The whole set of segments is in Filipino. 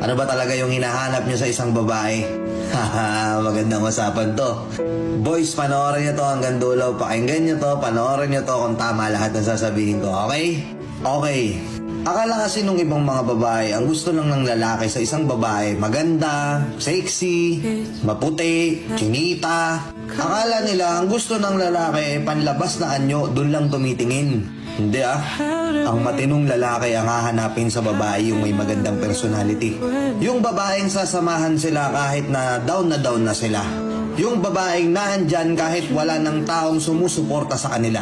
Ano ba talaga yung hinahanap nyo sa isang babae? Haha, magandang usapan to. Boys, panoorin nyo to hanggang dulo. Pakinggan nyo to, panoorin nyo to kung tama lahat ng sasabihin ko. Okay? Okay. Akala kasi nung ibang mga babae, ang gusto lang ng lalaki sa isang babae, maganda, sexy, maputi, chinita. Akala nila ang gusto ng lalaki, panlabas na anyo, dun lang tumitingin. Hindi Ang matinong lalaki ang hahanapin sa babae yung may magandang personality. Yung babaeng sasamahan sila kahit na down na sila. Yung babaeng nandyan kahit wala ng taong sumusuporta sa kanila.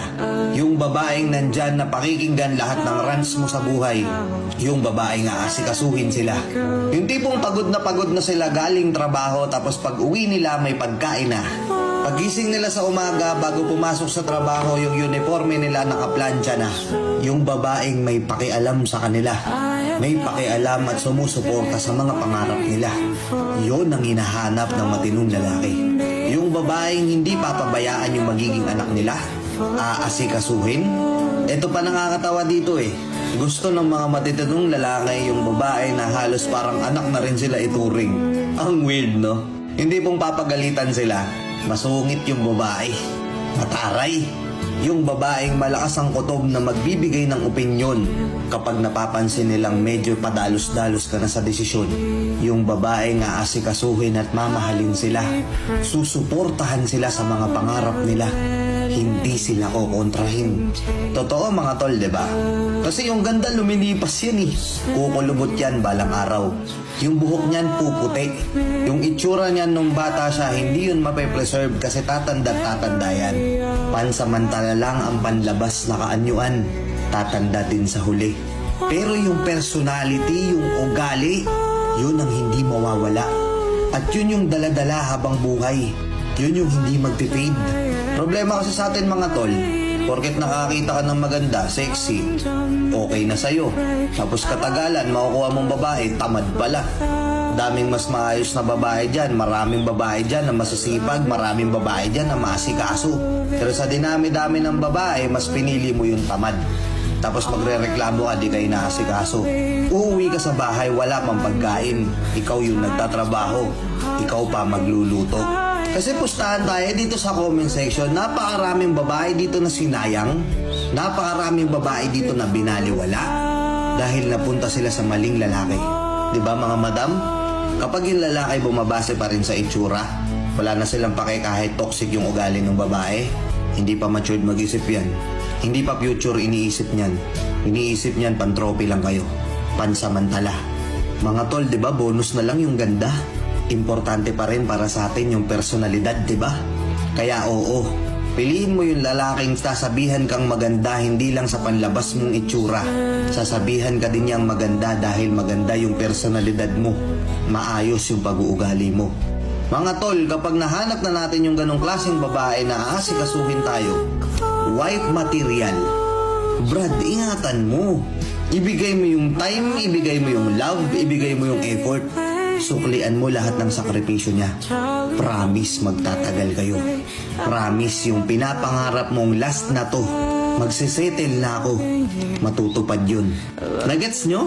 Yung babaeng nandyan na pakikinggan lahat ng rants mo sa buhay. Yung babaeng aasikasuhin sila. Yung tipong pagod na sila galing trabaho tapos pag uwi nila may pagkain na. Pagising nila sa umaga bago pumasok sa trabaho yung uniforme nila nakaplansya na. Yung babaeng may pakialam sa kanila. May pakialam at sumusuporta sa mga pangarap nila. Yon ang hinahanap ng matinong lalaki. Yung babaeng hindi papabayaan yung magiging anak nila. Aasikasuhin. Ito pa nakakatawa dito Gusto ng mga matitinong lalaki yung babae na halos parang anak na rin sila ituring. Ang weird, no? Hindi pong papagalitan sila. Masungit yung babae. Mataray. Yung babaeng malakas ang kutob na magbibigay ng opinyon kapag napapansin nilang medyo padalos-dalos ka na sa desisyon. Yung babaeng aasikasuhin at mamahalin sila. Susuportahan sila sa mga pangarap nila. Hindi sila kokontrahin. Totoo mga tol, diba? Kasi yung ganda lumilipas yan Kukulubot yan balang araw. Yung buhok niyan puputi. Yung itsura niyan nung bata siya, hindi yun mape-preserve kasi tatanda yan. Pansamantala lang ang panlabas na kaanyuan. Tatanda din sa huli. Pero yung personality, yung ugali, yun ang hindi mawawala. At yun yung daladala habang buhay. Yun yung hindi magti-fade. Problema kasi sa atin mga tol, porket nakakita ka ng maganda, sexy, okay na sa'yo. Tapos katagalan, makukuha mong babae, tamad pala. Daming mas maayos na babae dyan, maraming babae dyan na masasipag, maraming babae dyan na masikaso. Pero sa dinami-dami ng babae, mas pinili mo yung tamad. Tapos magre-reklamo ka, di kayo naasikaso. Uuwi ka sa bahay, wala pang pagkain. Ikaw yung nagtatrabaho, ikaw pa magluluto. Kasi pustahan tayo dito sa comment section, napakaraming babae dito na sinayang, napakaraming babae dito na binaliwala dahil napunta sila sa maling lalaki. Diba mga madam? Kapag yung lalaki bumabase pa rin sa itsura, wala na silang pake kahit toxic yung ugali ng babae, hindi pa matured mag-isip yan. Hindi pa future iniisip niyan. Iniisip niyan pantropy lang kayo. Pansamantala. Mga tol, diba bonus na lang yung ganda? Importante pa rin para sa atin yung personalidad, diba? Kaya oo, piliin mo yung lalaking sasabihan kang maganda hindi lang sa panlabas mong itsura. Sasabihan ka din niyang maganda dahil maganda yung personalidad mo. Maayos yung pag-uugali mo. Mga tol, kapag nahanap na natin yung ganong klaseng babae na aasikasuhin tayo, wife material. Brad, ingatan mo. Ibigay mo yung time, ibigay mo yung love, ibigay mo yung effort. Suklian mo lahat ng sakripisyo niya. Promise magtatagal kayo. Promise yung pinapangarap mong last na to, magsisettle na ako. Matutupad yun. Nagets nyo?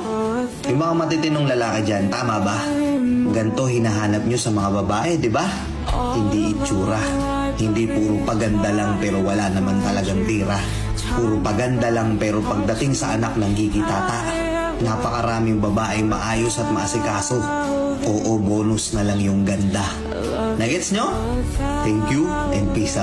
Yung mga matitinong lalaki dyan, tama ba? Ganto hinahanap nyo sa mga babae, di ba? Hindi itsura. Hindi puro paganda lang pero wala naman talagang tira. Puro paganda lang pero pagdating sa anak ng gigitata. Napakaraming babaeng maayos at maasikaso. Oo, bonus na lang yung ganda. Nagets nyo? Thank you and peace out.